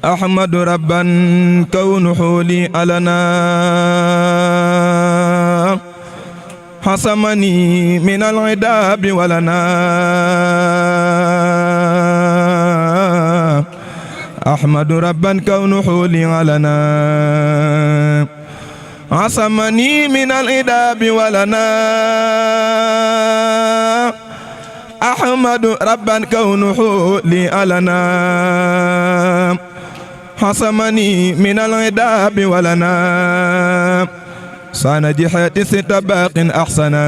أحمد ربا كونه لي ألنا حسمني من العذاب ولنا أحمد ربا كونه لي ألنا عصمني من العذاب ولنا أحمد ربا كونه لي ألنا حصمني من العذاب ولنا صان جحاتي ست باق أحسنا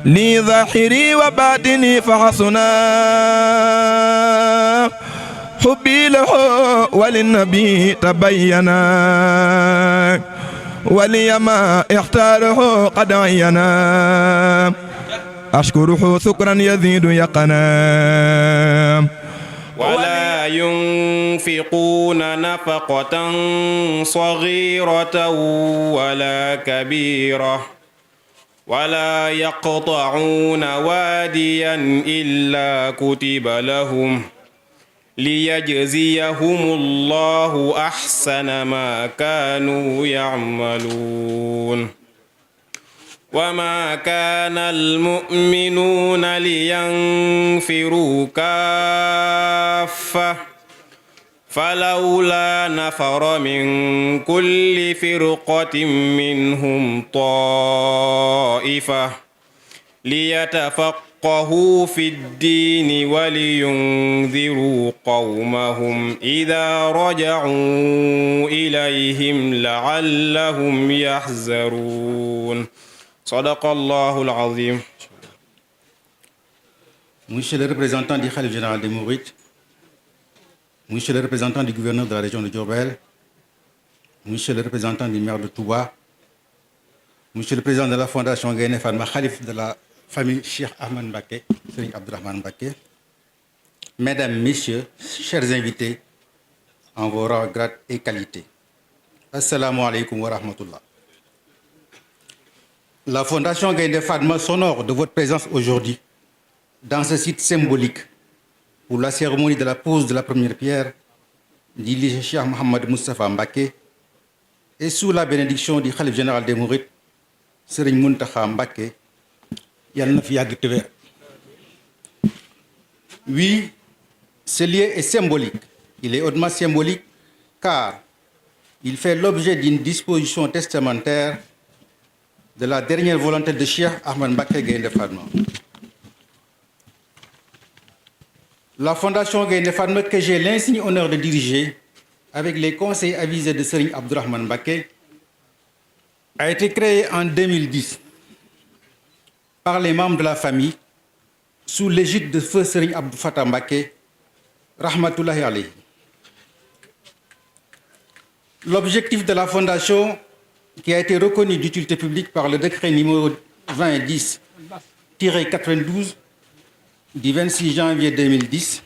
لي ظاهري وباطني فحسنا حبي له وللنبي تبينا ولي ما اختاره قد عينا أشكره شكرا يزيد يقنا ولا ينفقون نفقة صغيرة ولا كبيرة ولا يقطعون واديا إلا كتب لهم ليجزيهم الله أحسن ما كانوا يعملون وما كان المؤمنون لينفروا كافة فلولا نفر من كل فرقة منهم طائفة ليتفقهوا في الدين ولينذروا قومهم إذا رجعوا إليهم لعلهم يحذرون صدق الله العظيم. Monsieur le représentant du Khalife général des Mourides, Monsieur le représentant du gouverneur de la région de Diourbel, Monsieur le représentant du maire de Touba, Monsieur le président de la fondation Gaïndé Fatma, Khalife de la famille Cheikh Ahmed Mbacké, Serigne Abdourahmane Mbacké, Mesdames, Messieurs, chers invités, en vos rangs, grades et qualités. Assalamu alaikum wa rahmatullah. La fondation Gaïndé Fatma s'honore de votre présence aujourd'hui dans ce site symbolique pour la cérémonie de la pose de la première pierre du lycée Cheikh Mohamed Moustapha Mbacké et sous la bénédiction du Khalife général des Mourides, Serigne Mountakha Mbacké, yàlla na fi yàgg te wér. Oui, ce lieu est symbolique. Il est hautement symbolique car il fait l'objet d'une disposition testamentaire de la dernière volonté de Cheikh Ahmed Mbacké Gaïndé Fatma. La fondation Gaïndé Fatma que j'ai l'insigne honneur de diriger avec les conseils avisés de Serigne Abdourahmane Mbacké a été créée en 2010 par les membres de la famille sous l'égide de feu Serigne Abdou Fatah Mbacké rahmatullahi alayhi. L'objectif de la fondation, qui a été reconnu d'utilité publique par le décret numéro 2010-92 du 26 janvier 2010,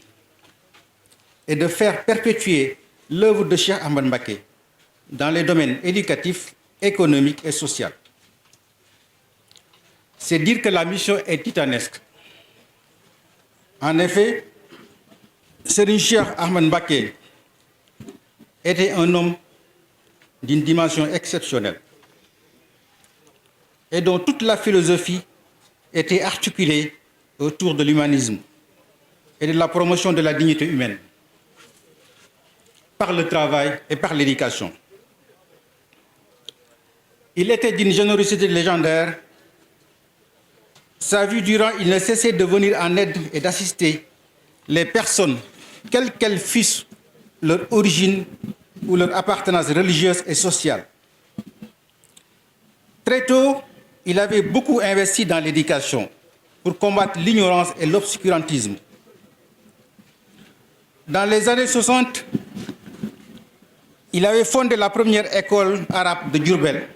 est de faire perpétuer l'œuvre de Cheikh Ahmed Mbacké dans les domaines éducatifs, économiques et sociaux. C'est dire que la mission est titanesque. En effet, Serigne Cheikh Ahmed Mbacké était un homme d'une dimension exceptionnelle et dont toute la philosophie était articulée autour de l'humanisme et de la promotion de la dignité humaine par le travail et par l'éducation. Il était d'une générosité légendaire. Sa vie durant, il ne cessait de venir en aide et d'assister les personnes, quelle qu'elles fussent leur origine ou leur appartenance religieuse et sociale. Très tôt, il avait beaucoup investi dans l'éducation pour combattre l'ignorance et l'obscurantisme. Dans les années 60, il avait fondé la première école arabe de Diourbel,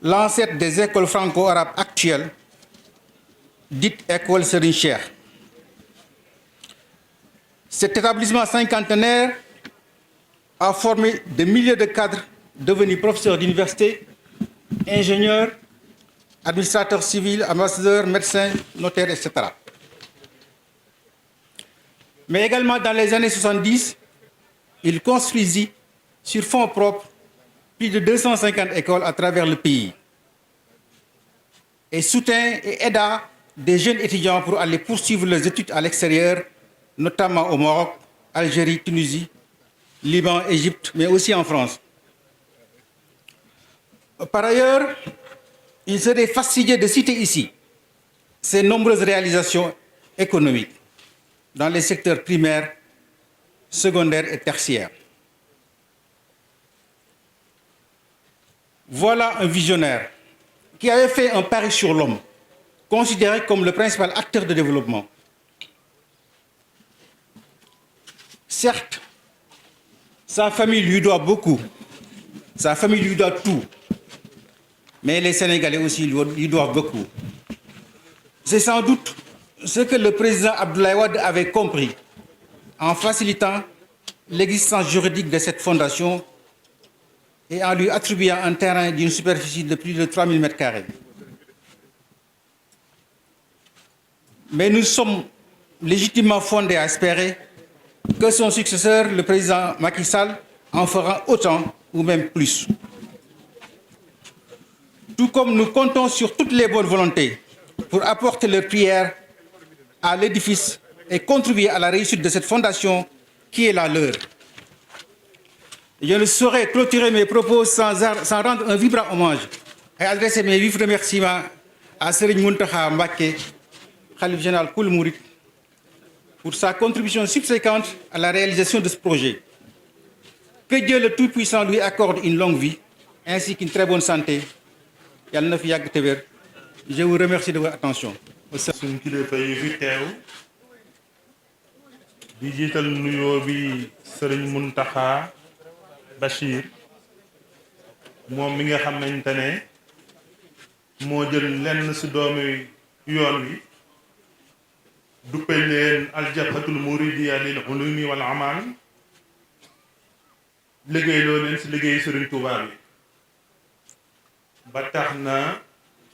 l'ancêtre des écoles franco-arabes actuelles, dite école Serigne Cheikh. Cet établissement cinquantenaire a formé des milliers de cadres devenus professeurs d'université, ingénieurs, administrateurs civils, ambassadeurs, médecins, notaires, etc. Mais également dans les années 70, il construisit sur fonds propres plus de 250 écoles à travers le pays et soutint et aida des jeunes étudiants pour aller poursuivre leurs études à l'extérieur, notamment au Maroc, Algérie, Tunisie, Liban, Égypte, mais aussi en France. Par ailleurs, il serait fastidieux de citer ici ses nombreuses réalisations économiques dans les secteurs primaires, secondaires et tertiaires. Voilà un visionnaire qui avait fait un pari sur l'homme, considéré comme le principal acteur de développement. Certes, sa famille lui doit beaucoup, sa famille lui doit tout, mais les Sénégalais aussi lui doivent beaucoup. C'est sans doute ce que le président Abdoulaye Wade avait compris en facilitant l'existence juridique de cette fondation et en lui attribuant un terrain d'une superficie de plus de 3000 m². Mais nous sommes légitimement fondés à espérer que son successeur, le président Macky Sall, en fera autant ou même plus. Tout comme nous comptons sur toutes les bonnes volontés pour apporter leur prière à l'édifice et contribuer à la réussite de cette fondation qui est la leur. Je ne saurais clôturer mes propos sans rendre un vibrant hommage et adresser mes vifs remerciements à Serigne Mountakha Mbacké, Khalife général Koul Mouride, pour sa contribution subséquente à la réalisation de ce projet. Que Dieu le Tout-Puissant lui accorde une longue vie ainsi qu'une très bonne santé. Yàlla na fi yàgg te wér. Je vous remercie de votre attention. suñu kilifa yi fi teew di jiital nuyoo bi Serigne Mountakha Bachir moom mi nga xamante ne moo jël lenn ci doomi yoon wi duppe leen aljabhatul muridiyya lil ulumi wal amal liggéey loo leen ci liggéey Serigne Touba bi ba tax na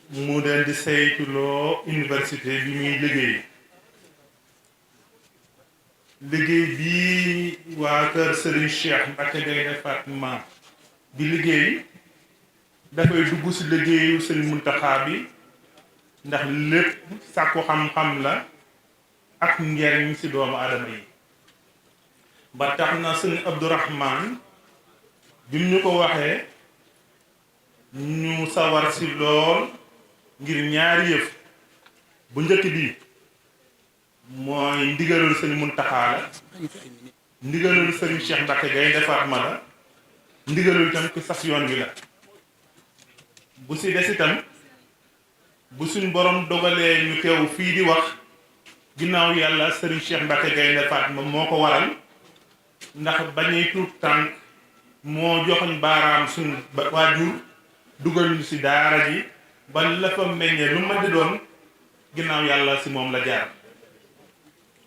mu leen di saytuloo université bi muy liggéey bii waa kër Serigne Cheikh Mbacké Gaïndé Fatma di liggéey dafay dugg ci liggéeyu Serigne Mountakha bi ndax lépp sàkku xam-xam la ak njariñ ci doomu aadama yi ba tax na Serigne Abdourahmane bi ñu ko waxee ñu sawar ci lool ngir ñaari yëf bu njëkk bi mooy ndigalul Serigne Mountakha la ndigalul Serigne Cheikh Mbacké Gaïndé Fatma la ndigalul itam ku sas yoon wi la bu ci des itam bu suñ borom dogalee ñu teew fii di wax ginnaaw yàlla Serigne Cheikh Mbacké Gaïndé Fatma moo ko waral ndax bañuy tuut tànk moo joxoñ baaraam suñ waajur dugal ñu ci daara ji ba la fa meññee lu ma di doon ginnaaw yàlla ci moom la jaar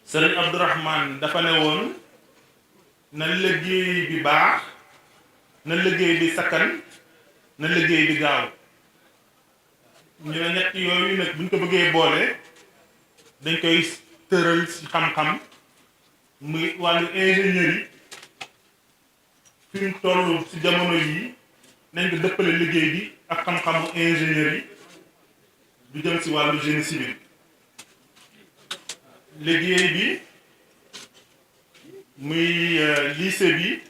Serigne Abdourahmane dafa ne woon na liggéey bi baax na liggéey bi sakkan na liggéey bi gaaw ñu ne ñett yooyu nag buñ ko bëggee boole dañ koy tëral ci xam-xam muy wàllu ingénierie fi mu toll ci jamono yi nañ ko dëppale liggéey bi ak xam-xamu ingénierie du jëm ci wàllu génie civil liggéey bi muy lycée bi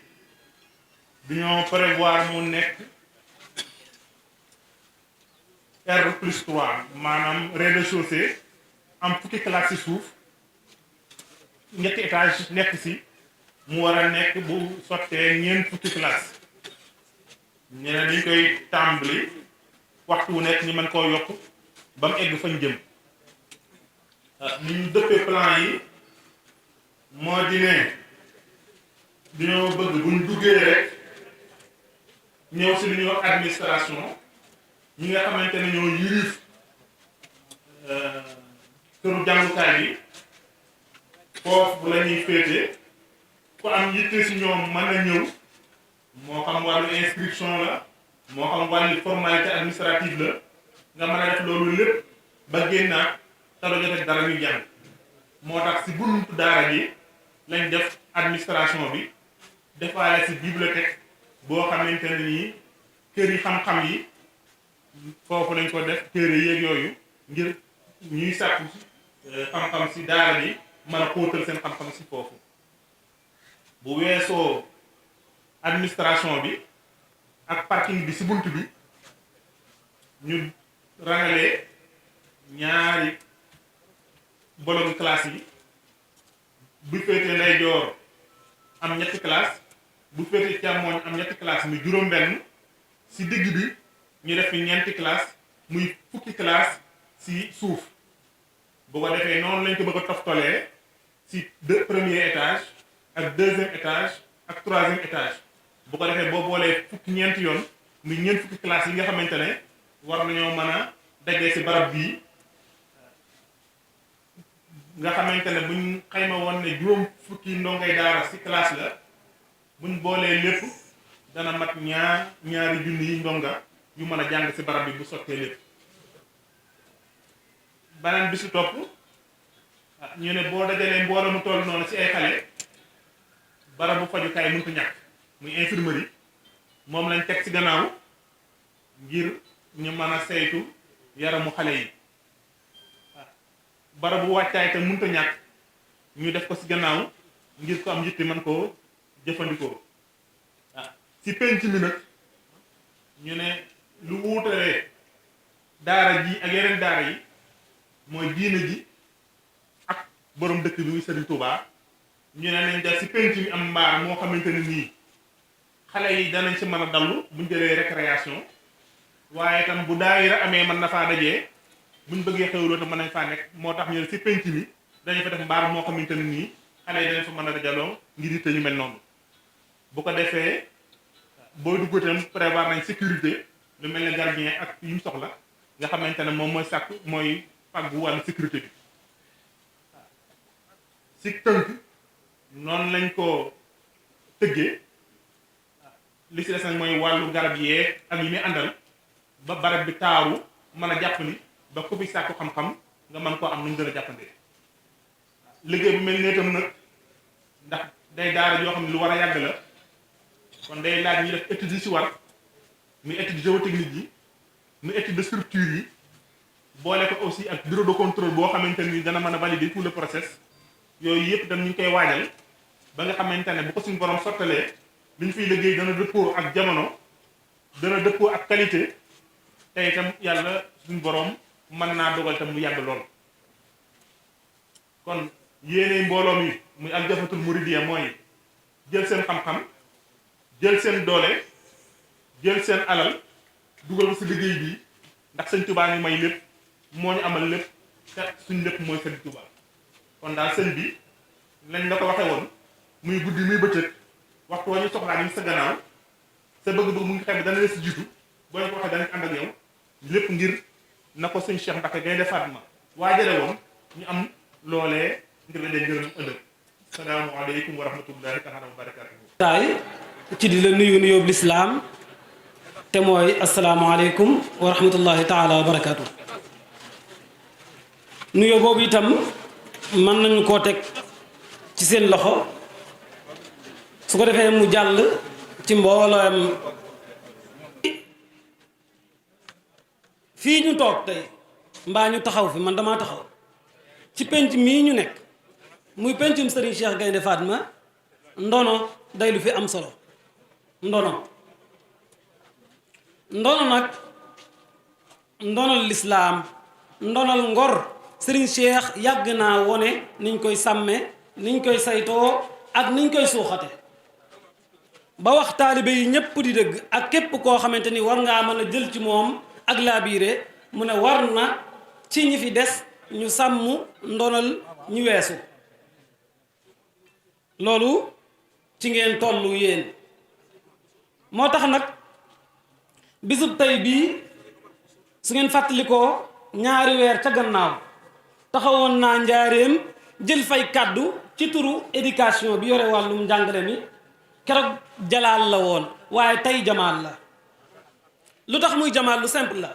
dañoo prévoir mu nekk R+3 maanaam rez-de-chaussée am fukki classe ci suuf ñetti étage nekk ci mu war a nekk bu sottee ñeent fukki classe ñeneen dañ koy tàmbali waxtu wu nekk ñu mën koo yokk ba mu egg fañ jëm ni ñu dëppee plan yi moo di ne dañoo bëgg buñ duggee rek ñëw ci li ñuy wax administration ñi nga xamante ne ñoo yilif këru jàngukaay yi foofu la ñuy féete ku am yitte ci ñoom mën a ñëw moo xam wàllu inscription la moo xam wàllu formalité administrative la nga mën a def loolu lépp ba génnaat te doo jot ak dara ñu jàng moo tax ci buntu daara ji lañ def administration bi defaale ci bibliothèque boo xamante ne nii kër yi xam-xam yi foofu lañ ko def téere yeeg yooyu ngir ñuy sàkku xam-xam ci daara bi mën a xóotal seen xam-xam ci foofu. bu weesoo administration bi ak parking bi ci bunt bi ñu rangalee ñaari bloc classe yi bu féetee ndeyjoor am ñetti classe bu féetee càmmooñ am ñetti classe muy juróom-benn ci digg bi ñu def fi ñeenti classe muy fukki classe ci suuf bu ko defee noonu lañ ko bëgg a toftalee ci premier étage ak deuxième étage ak troisième étage bu ko defee boo boolee fukki ñeenti yoon muy ñeent fukki classe yi nga xamante ne war nañoo mën a dajee ci barab bii nga xamante ne buñ xayma woon ne juróom fukki ndongay daara ci classe la buñ boolee lépp dana mat ñaari junni yi ndonga yu mën a jàng ci barab bi bu sottee lépp. beneen bi ci topp ñu ne boo dajalee mbooloo mu toll noonu ci ay xale barabu fajukaay mënut a ñàkk muy infirmerie moom lañ teg ci gannaaw ngir ñu mën a saytu yaramu xale yi. barabu wàccaay te mënut a ñàkk ñu def ko ci gannaaw ngir ko am yitte mën koo jëfandikoo. ci penc mi nag ñu ne lu wuutalee daara ji ak yeneen daara yi mooy diine ji ak borom dëkk bi muy Serigne Touba ñu ne nañ def ci penc mi am mbaar moo xamante ne nii xale yi danañ ci mën a dallu buñ jëlee récréation waaye itam bu daayira amee mën na faa dajee buñ bëggee xewloo te mën nañ faa nekk moo tax ñu ne ci penc mi dañu fa def mbaar moo xamante ne nii xale yi danañ fa mën a dajaloo ngir yitte yu mel noonu bu ko defee booy dugg itam prévoir nañ sécurité lu mel ne gardien ak yu mu soxla nga xamante ne moom mooy sàkk mooy fàggu wàllu sécurité bi ci tënk noonu lañ ko tëggee li ci des nag mooy wàllu garab yee ak yi muy àndal ba barab bi taaru mën a jàpp ni ba ku fi sàkku xam-xam nga mën koo am nu mu gën a jàppandee liggéey bu mel ne itam nag ndax day daara yoo xam ne lu war a yàgg la kon day laaj ñu def étude yi ci war muy étude géotechnique yi muy étude de structure yi boole ko aussi ak bureau de contrôle boo xamante ni dana mën a valider tout le process yooyu yëpp tam ñu ngi koy waajal ba nga xamante ne bu ko suñu borom sottalee li ñu fiy liggéey dana dëppoo ak jamono dana dëppoo ak qualité te itam yàlla suñu borom mën naa dogal tam mu yàgg lool. kon yéene mbooloo mi muy aljafatul muridiyya mooy jël seen xam-xam jël seen doole jël seen alal dugal ko ci liggéey bi ndax sëñ Touba ñu may lépp moo ñu amal lépp te suñ lépp mooy sëñ Touba. kon daal sëñ bi lañ la ko waxee woon muy guddi muy bëccëg waxtu wa ñu soxlaa ñu sa gannaaw sa bëgg-bëgg mu ngi xam ne dana la si jiitu boo ñu ko waxee danañ ànd ak yow lépp ngir na ko sëñ Cheikh Mbacké Gaïndé Fatma waajale woon ñu am loolee ngir la dee gërëm ëllëg. salaamaaleykum wa rahmatullahi taala wa barakatuhu. taay ci di la nuyu nuyoo lislaam te mooy asalaamaaleykum wa rahmatullahi taala wa barakatuhu. nuyoo boobu itam mën nañu koo teg ci seen loxo su ko defee mu jàll ci mbooloom fii ñu toog tey mbaa ñu taxaw fi man damaa taxaw ci penc mii ñu nekk muy pencum Serigne Cheikh Gaïndé Fatma ndono day lu fi am solo ndono nag ndonal lislaam ndonal ngor Serigne Cheikh yàgg naa wone niñ koy sàmme niñ koy saytoo ak niñ koy suuxate ba wax taalibe yi ñépp di dëgg ak képp koo xamante ni war ngaa mën a jël ci moom ak laabiire mu ne war na ci ñi fi des ñu sàmm ndonal ñu weesu loolu ci ngeen tollu yéen moo tax nag bisub tey bii su ngeen fàttalikoo ñaari weer ca gannaaw taxawoon naa njaareem jël fay kàddu ci turu éducation bi yore wàllum njàngale mi keroog jalaal la woon waaye tey jamaal la lu tax muy jamaal lu simple la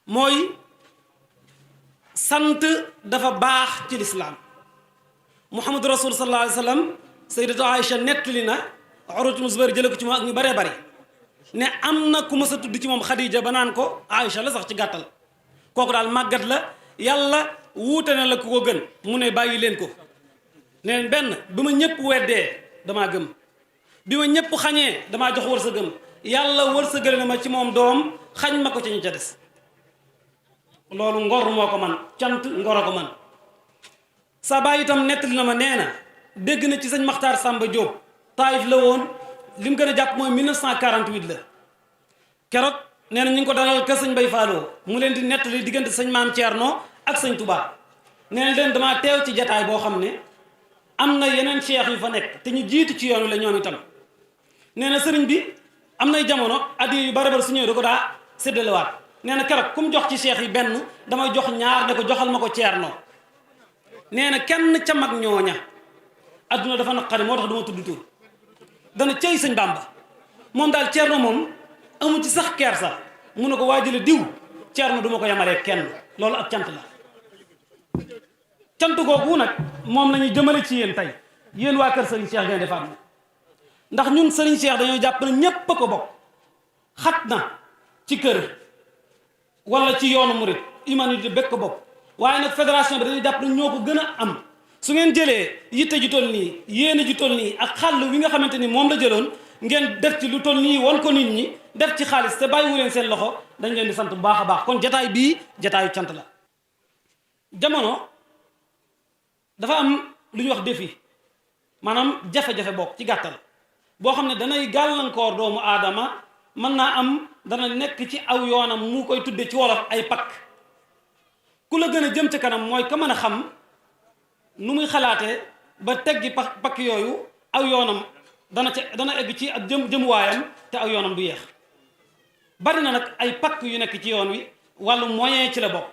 mooy sant dafa baax ci lislaam Muhammadu Rasul sallallahu alayhi wa sallam sayyidatu Aïcha nettali na Urwatu ibn Zubayr jële ko ci moom ak ñu baree bari ne am na ku mës a tudd ci moom Xadija ba naan ko Aïcha la sax ci gàttal kooku daal màggat la yàlla wuute na la ku ko gën mu ne bàyyi leen ko neen benn bi ma ñëpp weddee damaa gëm bi ma ñëpp xañee damaa jox wërsëgëm yàlla wërsëgal na ma ci moom doom xañ ma ko ci ñu ca des loolu ngor moo ko man cant ngor a ko man sa baay itam nettali na ma nee na dégg na ci sëñ Maxtaar Samba Diop Taïf la woon li mu gën a jàpp mooy 1948 la keroog nee na ñu ngi ko dalal kër sëñ Bay Falloo mu leen di nettali diggante sëñ Maam Thierno ak sëñ Touba nee na leen damaa teew ci jataay boo xam ne am na yeneen cheikh yu fa nekk te ñu jiitu ci yoonu la ñoom itam nee na sëriñ bi am nay jamono addiya yu bari bari su ñëwee da ko daa séddalewaat nee na keroog ku mu jox ci cheikh yi benn damay jox ñaar ne ko joxal ma ko Thierno nee na kenn ca mag ñooña adduna dafa naqari moo tax du ma tudd tur dana cëy sëñ Bàmba moom daal Thierno moom amu ci sax kersa mu ne ko waajale diw Thierno du ma ko yemalee kenn loolu ak cant la cant googu nag moom la ñuy jëmale ci yéen tey yéen waa kër Serigne Cheikh Gaïndé Fatma ndax ñun Serigne Cheikh dañoo jàpp ne ñépp a ko bokk xat na ci kër wala ci yoonu murit humanité bekk ko bokk waaye nag fédération bi dañuy jàpp ne ñoo ko gën a am su ngeen jëlee yitte ju toll nii yéene ju toll nii ak xàll wi nga xamante ni moom la jëloon ngeen def ci lu toll nii won ko nit ñi def ci xaalis te bàyyiwu leen seen loxo dañ leen di sant bu baax a baax kon jataay bii jataayu cant la jamono dafa am lu ñuy wax défi maanaam jafe-jafe bokk ci gàttal boo xam ne danay gàllankoor doomu aadama mën naa am dana nekk ci aw yoonam mu koy tudde ci wolof ay pakk ku la gën a jëm ca kanam mooy ka mën a xam nu muy xalaatee ba teggi pakk yooyu aw yoonam dana egg ci ak jëmuwaayam te aw yoonam du yeex bari na nag ay pakk yu nekk ci yoon wi wàllu moyen ci la bokk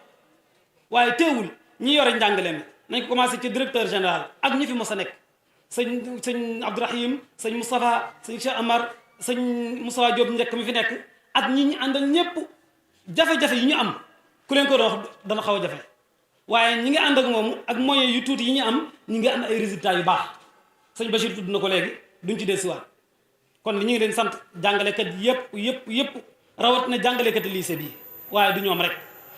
waaye teewul ñi yore njàngale mi nañ ko commencé ci directeur général ak ñi fi mos a nekk sëñ Abdourahim sëñ Moustapha sëñ Cheikh Amar sëñ Moustapha Diop njëkk mi fi nekk ak ñi ñu àndal ñépp jafe-jafe yi ñu am ku leen ko doon wax dana xaw a jafe waaye ñi ngi ànd ak moom ak moyens yu tuuti yi ñu am ñi ngi am ay résultats yu baax sëñ Bachir tudd na ko léegi duñ ci dellusiwaat kon li ñu ngi leen sant jàngalekat yépp rawat na jàngalekat lycée bi waaye du ñoom rek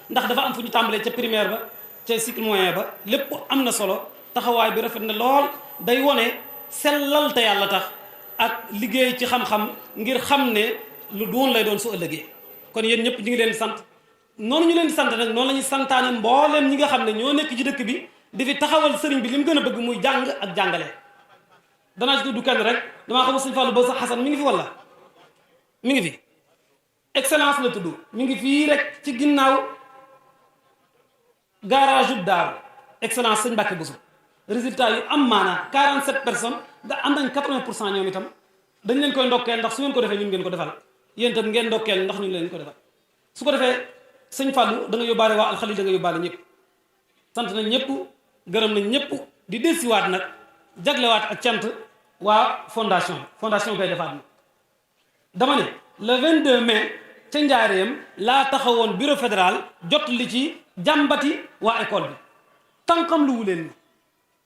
ndax dafa am fu ñu tàmbalee ca primaire ba ca cycle moyen ba lépp am na solo taxawaay bi rafet na lool day wone sellal te yàlla tax ak liggéey ci xam-xam ngir xam ne lu doon lay doon su ëllëgee kon yéen ñëpp ñu ngi leen di sant noonu ñu leen di sant nag noonu la ñuy santaane mbooleem ñi nga xam ne ñoo nekk ci dëkk bi di fi taxawal sëriñ bi li mu gën a bëgg muy jàng ak jàngale danaa ci tudd kenn rek damaa xam sëñ Fallou ba sax Xasan mi ngi fi walla mi ngi fi excellence la tudd mi ngi fii rek ci ginnaaw garage ub daaru excellence sëñ Mbàkke Busu résultat yu am maanaa 47 personnes da am nañ 80% ñoom itam dañ leen koy ndokkeel ndax su ngeen ko defee ñun ngeen ko defal yéen itam ngeen ndokkeel ndax ñun leen ko defal su ko defee sëñ Fallou da nga yóbbaale waa alxalil da nga yóbbaale ñëpp sant nañ ñëpp gërëm nañ ñëpp di delsiwaat nag jaglewaat ak cant waa fondation Gaïndé Fatma dama ne le 22 mai ca njaareem laa taxawoon bureau fédéral jot li ci jàmbati waa école bi tànkam lu wu leen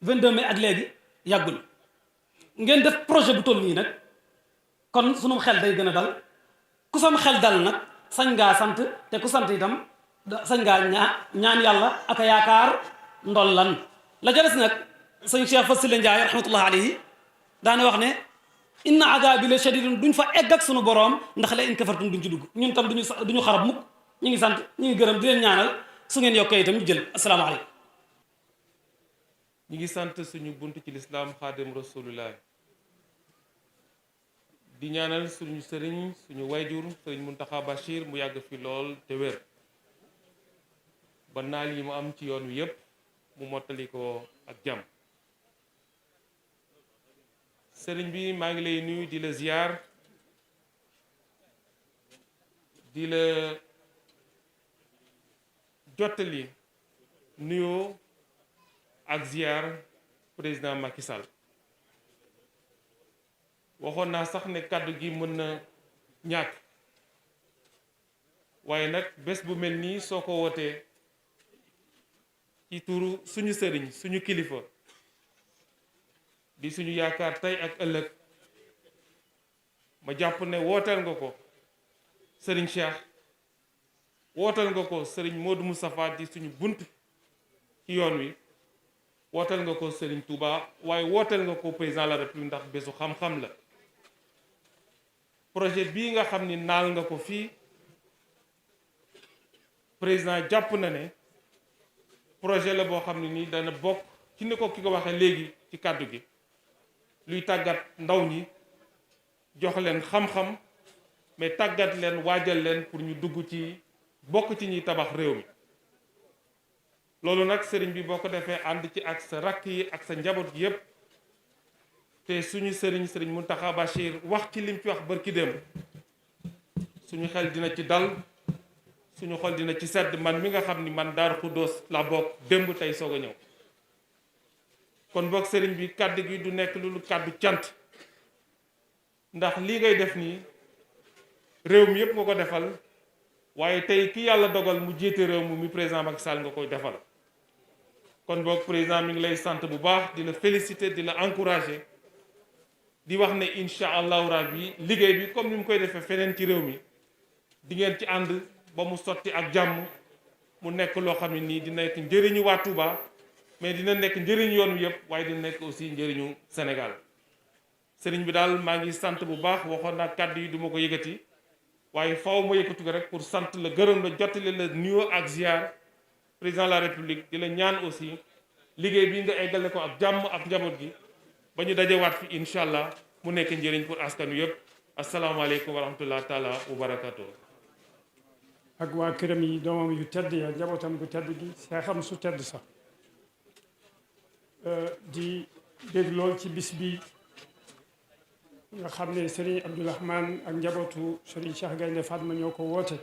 22 mai ak léegi yàggul ngeen def projet bu toll nii nag kon sunu xel day gën a dal ku sam xel dal nag sañ ngaa sant te ku sant itam sañ ngaa ñaan yàlla ak a yaakaar ndollan la ca des nag sëñ Cheikh Fassila Ndiaye rahmatullah alayhi daane wax ne inna adabi la shadidun duñ fa egg ak sunu boroom ndax la in kafartum duñ ci dugg ñun tam duñu xarab mukk ñu ngi sant ñu ngi gërëm di leen ñaanal su ngeen yokkee itam ñu jël asalaamaaleykum ñi ngi sant suñu bunt ci lislaam xaadim rasulullah di ñaanal suñu sëriñ suñu wayjur sëriñ Muntaxa Bachir mu yàgg fi lool te wér ba naal yi mu am ci yoon wi yépp mu mottali ko ak jàmm sëriñ bi maa ngi lay nuyu di la ziyaar di la jottali nuyoo ak ziyaar président Macky Sall waxoon naa sax ne kàddu gi mën na ñàkk waaye nag bés bu mel nii soo ko wootee ci turu suñu sëriñ suñu kilifa di suñu yaakaar tey ak ëllëg ma jàpp ne wooteel nga ko Serigne Cheikh wooteel nga ko Serigne Modou Moustapha di suñu bunt ci yoon wi wooteel nga ko Serigne Touba waaye wooteel nga ko président de la République ndax bésu xam-xam la projet bii nga xam ni naal nga ko fii président jàpp na ne projet la boo xam ne nii dana bokk ci ni ko ki ko waxee léegi ci kàddu gi luy tàggat ndaw ñi jox leen xam-xam mais tàggat leen waajal leen pour ñu dugg ci bokk ci ñuy tabax réew mi loolu nag sëriñ bi boo ko defee ànd ci ak sa rakk yi ak sa njaboot gi yépp te suñu sëriñ Mountakha Bachir wax ci lim ci wax bërki démb suñu xel dina ci dal suñu xol dina ci sedd man mi nga xam ni man Daaru Xuddoos la bokk démb tey soog a ñëw kon boog sëriñ bi kàddu gi du nekk lu kàddu cant ndax lii ngay def nii réew mi yépp nga ko defal waaye tey ki yàlla dogal mu jiite réew mi président Macky Sall nga koy defal kon boog président mi ngi lay sant bu baax di la féliciter di la encourager di wax ne incha allahu rabbi liggéey bi comme ni mu koy defee feneen ci réew mi di ngeen ci ànd ba mu sotti ak jàmm mu nekk loo xam ne nii dina nekk njëriñu waa Touba mais dina nekk njëriñu yoon wi yëpp waaye dina nekk aussi njëriñu Sénégal sëriñ bi daal maa ngi sant bu baax waxoon naa kàddu yi du ma ko yëkkati waaye faw ma yëkkati ko rek pour sant la gërëm la jottali la nuyoo ak ziar président de la république di la ñaan aussi liggéey bi nga eggale ko ak jàmm ak njaboot gi ba ñu dajewaat fi incha allah mu nekk njëriñ pour askan wi yëpp asalaamaaleykum wa rahmatullah taala wa barakatuh ak waa këram yi doomam yu tedd ya njabootam gu tedd gi seexam su tedd sax di dégg lool ci bis bi nga xam ne Serigne Abdourahmane ak njabootu Serigne Cheikh Gaynde Fatma ñoo ko woote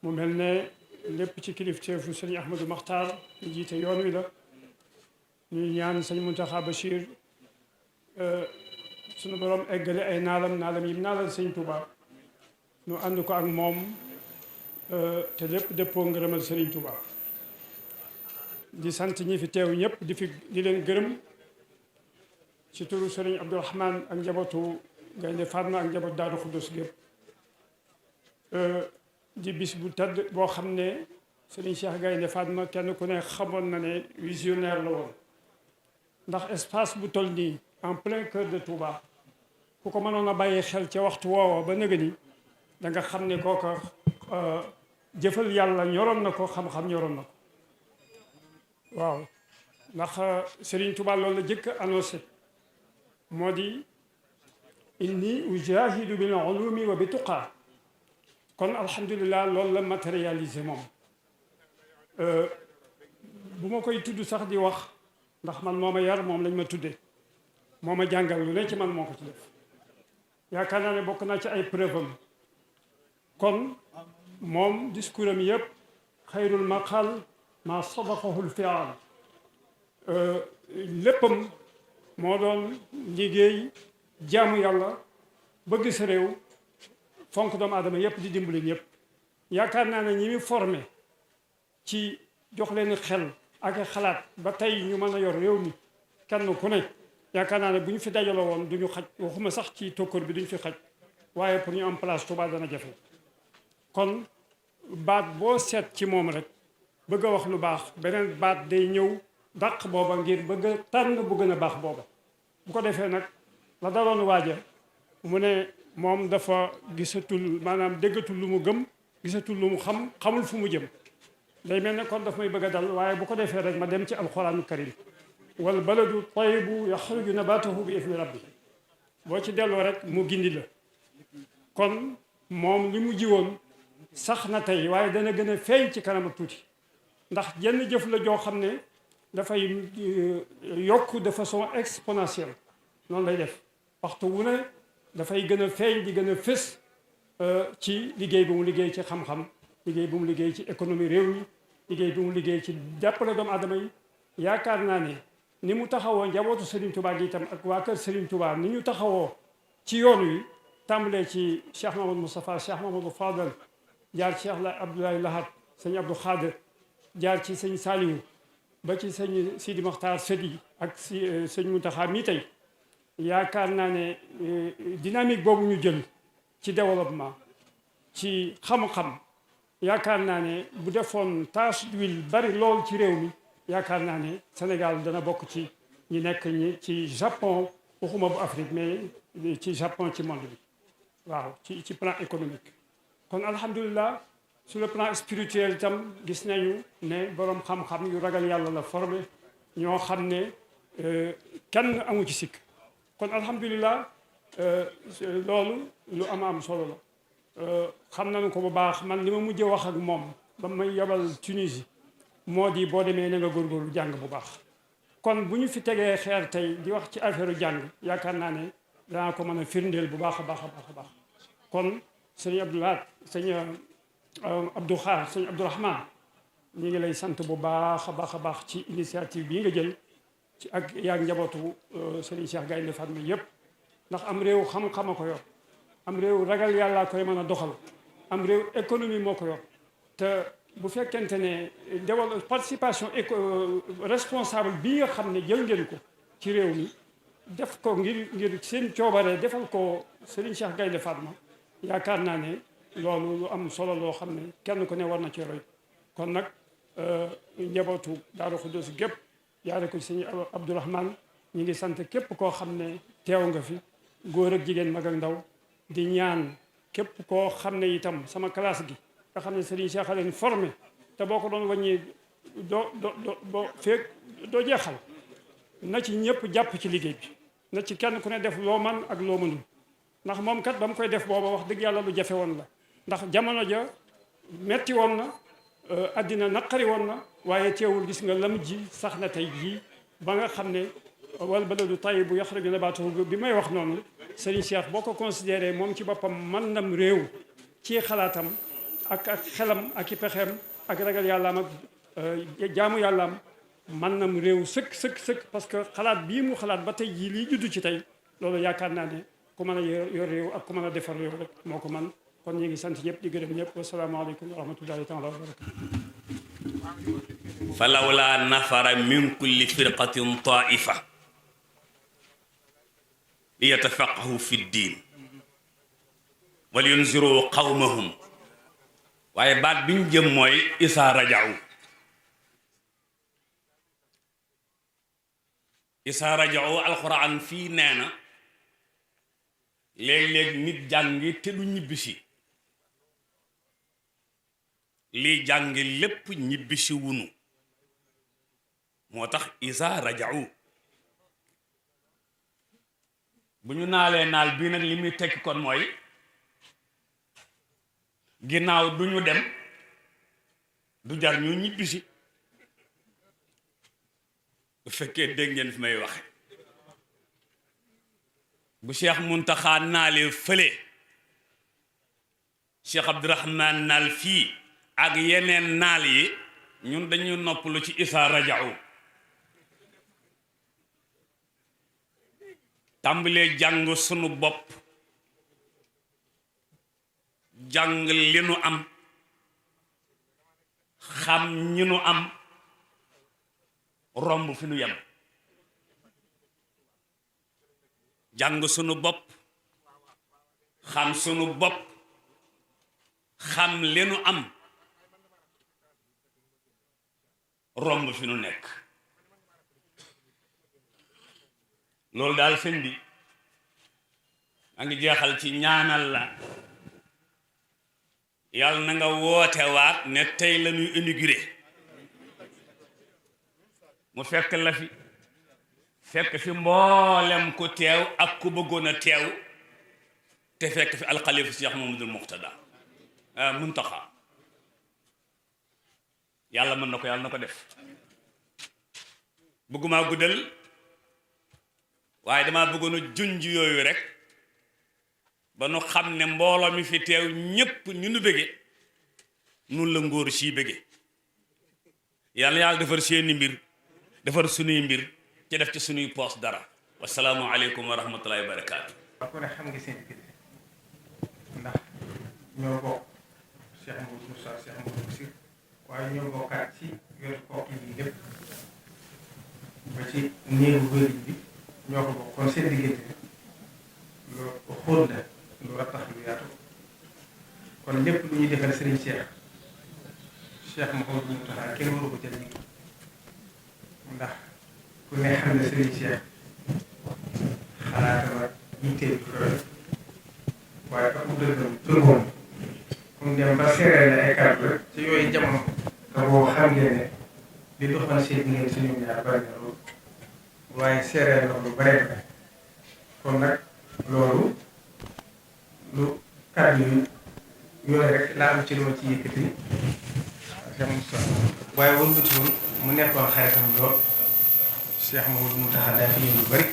mu mel ne lépp ci kilifteefu Serigne Ahmadou Makhtar ñu jiite yoon wi la ñuy ñaan Serigne Mountakha Bachir sunu borom eggale ay naalam yim naalal Serigne Touba nu ànd ko ak moom te lépp dëppoo ngërëmal Serigne Touba di sant ñi fi teew ñëpp di leen gërëm ci turu Serigne Abdourahmane ak njabootu Gaynde Fatma ak njabootu Daaru Xuddoos gépp di bis bu tedd boo xam ne Serigne Cheikh Gaynde Fatma kenn ku ne xamoon na ne visionnaire la woon ndax espace bu toll nii en plein cœur de Touba ku ko mënoon a bàyyi xel ca waxtu woowa ba nëga ni da nga xam ne kooka jëfal yàlla ñoroon na ko xam-xam ñoroon na ko waaw ndax Serigne Touba loolu la jëkk annoncé moo di inni ujahidu bil ulumi wa bi tuqaa kon alhamdulilah loolu la matérialisé moom bu ma koy tudd sax di wax ndax man moo ma yar moom lañ ma tuddee moo ma jàngal lu ne ci man moo ko ci def yaakaar naa ne bokk naa ci ay preuve am kon moom discours am yëpp xayrul maqal ma sadaqahul fi'al léppam moo doon liggéey jaamu yàlla bëgg sa réew fonk doomu aadama yëpp di dimbali ñëpp yaakaar naa ne ñi mu formé ci jox leen xel ak xalaat ba tey ñu mën a yor réew mi kenn ku ne yaakaar naa ne bu ñu fi dajaloo woon du ñu xaj waxuma sax ci tokkoor bi duñu fi xaj waaye pour ñu am place Touba dana jafe kon baat boo seet ci moom rek bëgg a wax lu baax beneen baat day ñëw dàq booba ngir bëgg a tànn bu gën a baax booba bu ko defee nag la daloon waaja mu ne moom dafa gisatul maanaam déggatul lu mu gëm gisatul lu mu xamul fu mu jëm day mel ne kon daf may bëgg a dal waaye bu ko defee rek ma dem ci alxuraanu karim wal baladu tayyibu yaxruju nabatahu bi idni rabbi boo ci delloo rek mu gindi la kon moom li mu jiwoon sax na tey waaye dana gën a feeñ ci kanam tuuti ndax jenn jëf la joo xam ne dafay yokk de façon exponentielle noonu lay def waxtu wu ne dafay gën a feeñ di gën a fës ci liggéey bu mu liggéey ci xam-xam liggéey bu mu liggéey ci économie réew mi liggéey bu mu liggéey ci jàppale doomu aadama yi yaakaar naa ne ni mu taxawoo njabootu Serigne Touba gi itam ak waa kër Serigne Touba ni ñu taxawoo ci yoon wi tàmbalee ci Cheikh Mamadou Moustapha Cheikh Mamadou Fadal jaar Cheikh Abdoulaye Lahad sëñ Abdou Khader jaar ci sëñ Saliou ba ci sëñ Sidi Mokhtar Sedi ak si sëñ Mountakha mii tey yaakaar naa ne dynamique boobu ñu jël ci développement ci xam-xam yaakaar naa ne bu defoon tache d'huile bari lool ci réew mi yaakaar naa ne Sénégal dana bokk ci ñi nekk ñi ci Japon waxuma bu Afrique mais ci Japon ci monde bi waaw ci plan économique. kon alhamdulilah sur le plan spirituel itam gis nañu ne borom xam-xam yu ragal yàlla la formé ñoo xam ne kenn amu ci sikk. kon alhamdulilah loolu lu am solo la xam nañu ko bu baax man li ma mujjee wax ak moom ba may yebal Tunisie moo di boo demee na nga góorgóorlu jàng bu baax. kon bu ñu fi tegee xeer tey di wax ci affaire jàng yaakaar naa ne danaa ko mën a firndeel bu baax a baax a baax kon sëñ Abdoulaye sëñ Abdou Khar sëñ Abdourahman ñu ngi lay sant bu baax a baax ci initiative bii nga jël ci ak yaag njabootu sëriñ Cheikh Gaynde Fatma yëpp ndax am réew xam-xama ko yor am réew ragal yàllaa koy mën a doxal am réew économie moo ko yor te bu fekkente ne participation responsable bii nga xam ne jël ngeen ko ci réew mi def ko ngir seen coobare defal ko sëriñ Cheikh Gaynde Fatma yaakaar naa ne loolu lu am solo loo xam ne kenn ku ne war na ci roy kon nag njabootu Daaru Xudoos gépp yaare ko sëñ Abdourahman ñi ngi sant képp koo xam ne teew nga fi góor ak jigéen mag ak ndaw di ñaan képp koo xam ne itam sama classe gi nga xam ne Serigne Cheikh a leen formé te boo ko doon wàññi doo jeexal na ci ñëpp jàpp ci liggéey bi na ci kenn ku ne def loo man ak loo mënul ndax moom kat ba mu koy def booba wax dëgg yàlla lu jafe woon la ndax jamono ja metti woon na addina naqari woon na waaye teewul gis nga lam ji sax na tey jii ba nga xam ne wal baladu tayyibu yaxruju nabaatuhu bi may wax noonu Serigne Cheikh boo ko considéré moom ci boppam man nam réew ci xalaatam ak xelam ak i pexeem ak ragal yàllaam ak jaamu yàllaam man nam réew sëkk parce que xalaat bii mu xalaat ba tey jii liy juddu ci tey loolu yaakaar naa ne ku mën a yor réew ak ku mën a defar réew rek moo ko man kon ñu ngi sant ñëpp di gërëm ñëpp wasalaamaaleykum wa rahmatullahi taala wa barakatu falawla nafara min kulli firqatin taifa li yatafaqahu fi ddin wal yunziru qawmahum waaye baat bi ñu jëm mooy isa raja'u alquran fii nee na léeg-léeg nit jàngi te du ñibbisi lii jàngi lépp ñibbisi wunu moo tax isa raja'u bu ñu naalee naal bii nag li muy tekki kon mooy ginnaaw du ñu dem du jar ñu ñibbisi bu fekkee dégg ngeen fi may waxe bu Cheikh Muntaxa naalee fële Cheikh Abdourahman naal fii ak yeneen naal yi ñun dañu noppalu ci isa raja'u tàmbalee jàng sunu bopp jàng li nu am xam ñi nu am romb fi nu yem jàng sunu bopp xam sunu bopp xam li nu am romb fi nu nekk loolu daal sëñ bi a ngi jeexal ci ñaanal la yàlla na nga woote waat ne tey la ñuy inauguré mu fekk la fi fekk fi mboolem ku teew ak ku bëggoon a teew te fekk fi alxalifa Cheikh Mamadul Muqtada Muntaxa yàlla mën na ko yàlla na ko def bëgguma guddal waaye damaa bëggoon a junj yooyu rek ba nu xam ne mbooloo mi fi teew ñépp ñu nu bëgge nun la ngóor sii bëgge yàlla yàlla defar seeni mbir defar sunuy mbir ci def ci sunuy poos dara wasalaamu aleykum wa rahmatullahi wa barakaatu. waaw ku ne xam nga seen diggante ndax ñoo bokk Cheikh Moussa Cheikh Moussa Sir waaye ñoo bokkaat ci wetu kooku yi lépp ba ci néegu bëri bi ñoo ko bokk kon seen diggante lu xóot la lu rattax lu yaatu kon lépp lu ñuy defal Serigne Cheikh Mouhamadou Mountakha kenn waru ko ca jiitu ndax ku ne xam ne Serigne Cheikh xalaatam ak yittee bi ko waaye ak dëggam turboom comme dem ba seeree la ay kàddu rek ci yooyu jamono te boobu xam ngeen ne li doxoon seen diggante si ñoom ñaar bari na loolu waaye seeree na lu bare bare kon nag loolu lu kàddu yi yooyu rek laa am ci lu ma ci yëkkati Cheikh Moussa waaye wëlbatiwoon mu nekkoon xaritam lool Cheikh Mouhamadou Mountakha daa fi ñëw lu bari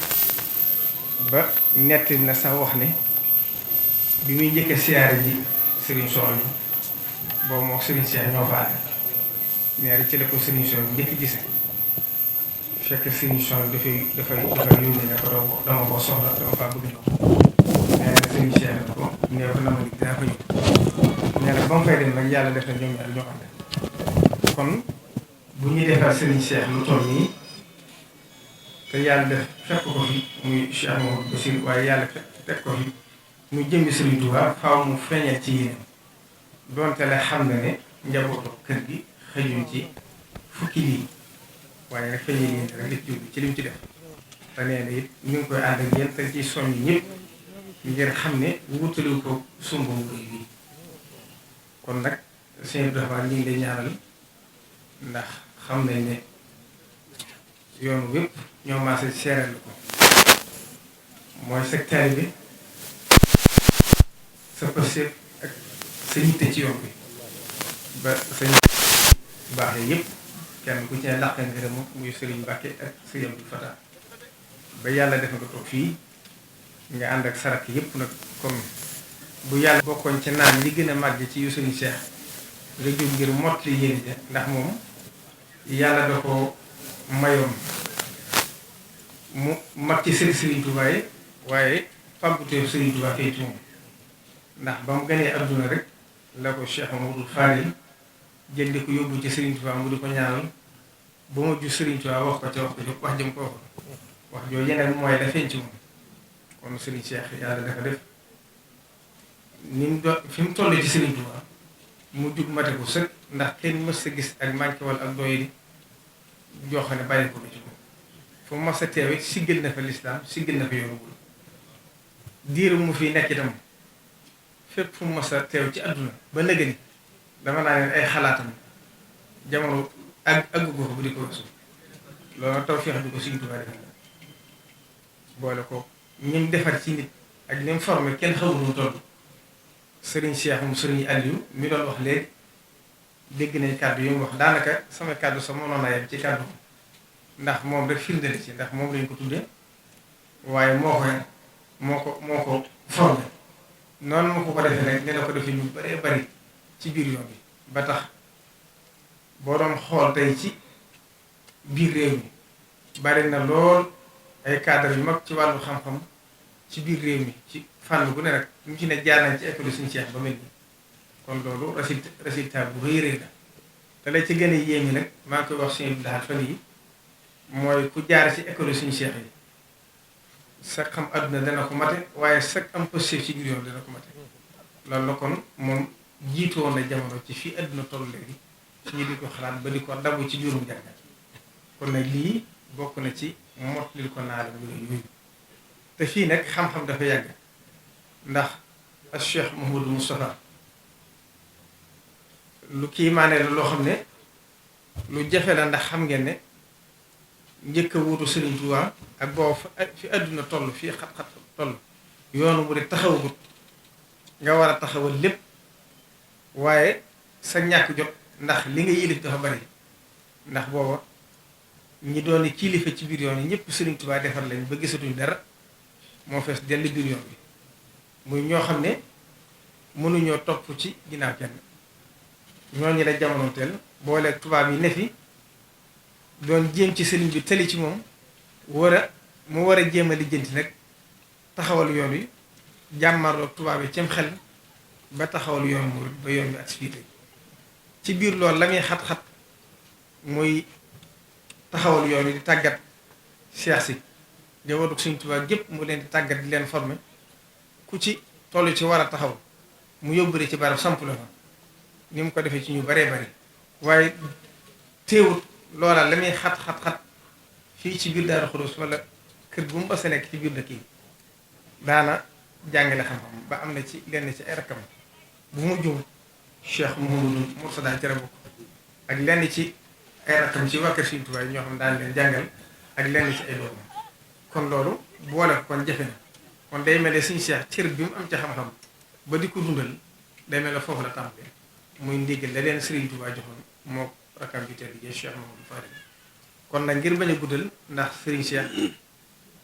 ba netti na sax wax ne bi muy njëkk a siyaare ji Serigne Sow boobu moom Serigne Cheikh ñoo fa ànd ñaari ci la ko Serigne Sow njëkk gise fekk Serigne Sow dafay yónnee ne ko dama ko soxla dama faa bëgg ñëw nee na Serigne Cheikh ko nee ko na ma dinaa fa ñëw nee na ba mu fay dem nag yàlla def na ñoom ñaar ñoo ànd kon bu ñuy defar Serigne Cheikh lu toll nii te yàlla def fekk ko fi muy Cheikh Mouhamadou Bassir waaye yàlla fekk ko fi muy jëmmi Serigne Touba faaw mu feeñal ci yéen donte la xam na ne njabootu kër gi xëjuñ ci fukki lii waaye nag feeñal yéen rek li ci jublu ci li mu ci def te nee na it ñu ngi koy ànd ak yéen te ci soññ ñëpp ngir xam ne wutaliw ko sumb wu rëy bi kon nag sëñ Abdourahmane ñu ngi lay ñaanal ndax xam nañ ne yoon wépp ñoo maase seeral ko mooy secteur bi sa pëstéef ak sa yitte ci yoon bi ba sa baax yëpp kenn ku ci ne làq ngërëm muy Serigne Mbacke ak Serigne Abdou Fatah ba yàlla def nga toog fii nga ànd ak sarak yëpp nag comme bu yàlla bokkoon ci naan li gën a màgg ci yu Serigne Cheikh nga jóg ngir mottali yéen ja ndax moom yàlla da ko mayoon mu mag ci Serigne Touba yi waaye fàggutee Serigne Touba fay ci moom ndax ba mu gënee adduna rek la ko Cheikh Mamadou Fadil jël di ko yóbbu ci Serigne Touba mu di ko ñaanal ba ma ju Serigne Touba wax ko ca wax jëm ko wax jooju yeneen mooy la feeñ ci moom kon Serigne Cheikh yàlla dafa def ni mu doon fi mu toll ci Serigne Touba mu jug mate ko sëkk ndax kenn mës sa gis ak manqué wala ak doy di joo xam ne bàyyi ko ci moom fu mu mas a teewit siggal na fa lislaam siggal na fa yoonu bul diiru mu fi nekk itam fépp fu mu mas a teew ci àdduna ba nëgë ni dama naa leen ay xalaatam jamono àggu ko bu di ko weesu loolu taw feex bi ko Serigne Touba defal boole ko ñim defar ci nit ak ñim formé kenn xamul nu toll Serigne Cheikh mu Serigne Aliou mi doon wax léegi dégg nañ kàddu yi mu wax daanaka sama kàddu sa mënoon naa yem ci kàddu ndax moom rek firndeel ci ndax moom lañ ko tuddee waaye moo ko formé noonu ma ko defee rek ne la ko defee ñu bëree bëri ci biir yoon bi ba tax boo doon xool tey ci biir réew mi bari na lool ay cadre yu mag ci wàllu xam-xam ci biir réew mi ci fànn bu ne rek ñu ci ne jaar nañ ci école Serigne Cheikh ba mel ni kon loolu résultat bu rëy rëy la te la ci gën a yéemi nag maa ngi koy wax Serigne Abdou Lahad fan yi mooy ku jaar ci école Serigne Cheikh yi sa xam adduna dana ko mate waaye sa am positif ci biir yoon dana ko mate loolu la kon moom jiitu woon na jamono ci fii adduna toll léegi ci ñu di ko xalaat ba di ko dabu ci juróom jàng kon nag lii bokk na ci mot lil ko naa la yooyu te fii nag xam-xam dafa yàgg ndax ak Cheikh Mouhamadou Moustapha lu kii maanee la loo xam ne lu jafe la ndax xam ngeen ne njëkk a wuutu Serigne Touba ak boobu fi àdduna toll fii xat-xat toll yoonu mu de taxawagut nga war a taxawal lépp waaye sa ñàkk jot ndax li nga yilif dafa bari ndax booba ñi doon kilifa ci biir yoon yi ñëpp Serigne Touba defar lañ ba gisatuñ dara moo fees dell biir yoon bi muy ñoo xam ne mënuñoo topp ci ginnaaw kenn ñooñu la jamono teel booleeg tubaab yi ne fi doon jéem ci sëriñ bi tali ci moom mu war a jéem a lijjanti nag taxawal yoon wi jàmmarloog tubaab yi cim xel ba taxawal yoon mu ba yoon bi ak ci biir loolu la muy xat-xat muy taxawal yoon wi di tàggat Cheikh si njabootu Sëriñ Tuubaa gépp mu leen di tàggat di leen former ku ci toll ci war a taxaw mu yóbbule ci barab samp la fa ni mu ko defee ci ñu baree bari waaye teewut loola la muy xat fii ci biir Daaru Xudoos wala kër bu mu bës a nekk ci biir dëkk yi daana jàngale xam-xam ba am na ci lenn ci ay rakkam bu mu jum Cheikh Mouhamadou Mourtada ci la bokk ak lenn ci ay rakkam ci waa kër Sëriñ Tuubaa ñoo xam daan leen jàngal ak lenn ci ay doomam kon loolu boole ko kon jafe na kon day mel ne Sëriñ Cheikh cër bi mu am ca xam-xam ba di ko dundal day mel ne foofu la tàmbalee muy ndigal la leen Sëriñ Tuubaa joxoon moo rakkam bi tedd ji Cheikh Mouhamadou Fadil kon nag ngir bañ a guddal ndax Sëriñ Cheikh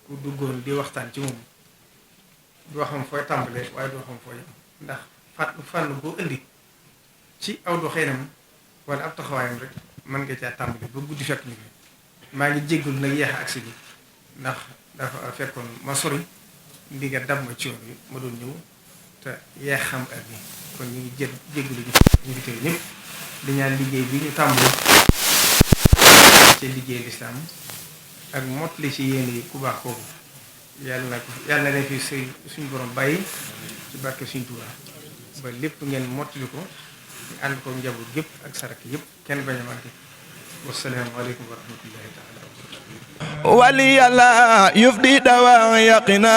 ku duggoon di waxtaan ci moom doo xam fooy tàmbalee waaye doo xam fooy yem ndax fànn boo indi ci aw doxinam wala ab taxawaayam rek mën nga caa tàmbali ba guddi fekk ñu maa ngi jéggul nag yeex ak si bi ndax dafa fekkoon ma sori ndi nga dab ma ci yoon bi ma doon ñëw te yeex xam ak bi kon ñu ngi jéggulu ñu ngi tëdd ñëpp di ñaan liggéey bi ñu tàmbali ci liggéey lislaam ak mottali ci yéen yi ku baax kooku yàlla na leen fi suñu borom bàyyi ci barke Sëriñ Tuubaa ba lépp ngeen mottali ko ñu ànd ko njaboot gépp ak sarak yëpp kenn bañ a manqué wassalaamu aleykum wa rahmatullahi taala wa barakatuh ولي لا يفدي دواء يقنا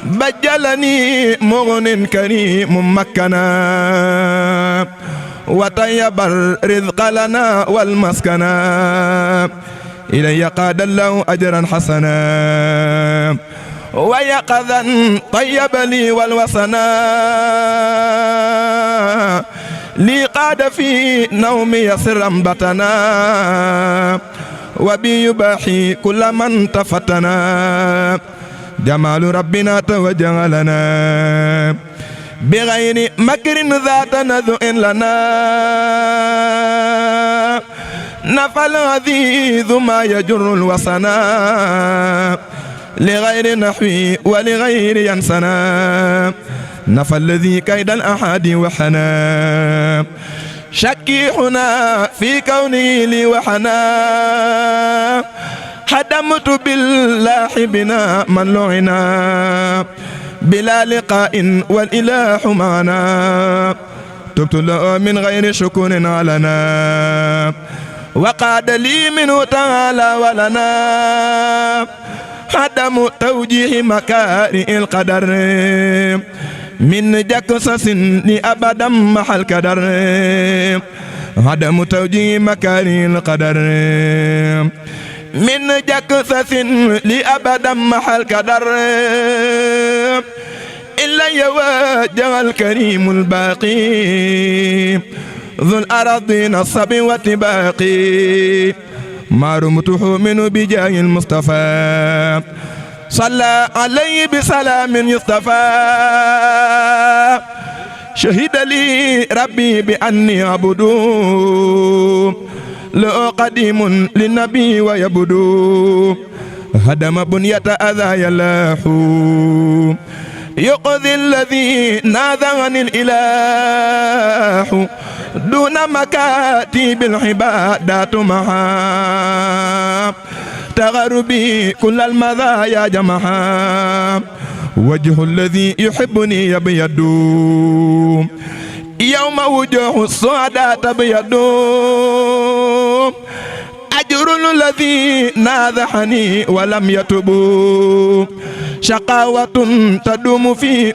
بجلني مغن كريم مكنا وطيب الرزق لنا والمسكنا إلي قاد الله أجرا حسنا ويقظا طيب لي والوسنا لي قاد في نومي سرا بتنا وبي يباحي كل من تفتنا جمال ربنا توجه لنا بغير مكر ذات نذء لنا نفى العزيز ما يجر الوصنا لغير نحوي ولغير ينسنا نفى الذي كيد الأحد وحنا شكيحنا في كوني لي وحنا حدمت بالله بنا من لعنا بلا لقاء والإله معنا تبت له من غير شكر علنا وقاد لي منه تعالى ولنا عدم توجيه مكارئ القدر من جكسس لأبدا محل كدر عدم توجيه مكارئ القدر من جكسس لأبدا محل كدر إلا يواجه الكريم الباقي ذو الأراضين الصب والتباقي ما رمته منه بجاه المصطفى صلى عليه بسلام يصطفى شهد لي ربي بأني عبدو لو قديم للنبي ويبدو هدم بنية أذى يلاح يقضي الذي ناذعني الإله دون مكاتب العبادات معا تغربي كل المذايا جمعا وجه الذي يحبني يبيض يوم وجوه السعداء تبيض أجر الذي ناذحني ولم يتب شقاوة تدوم في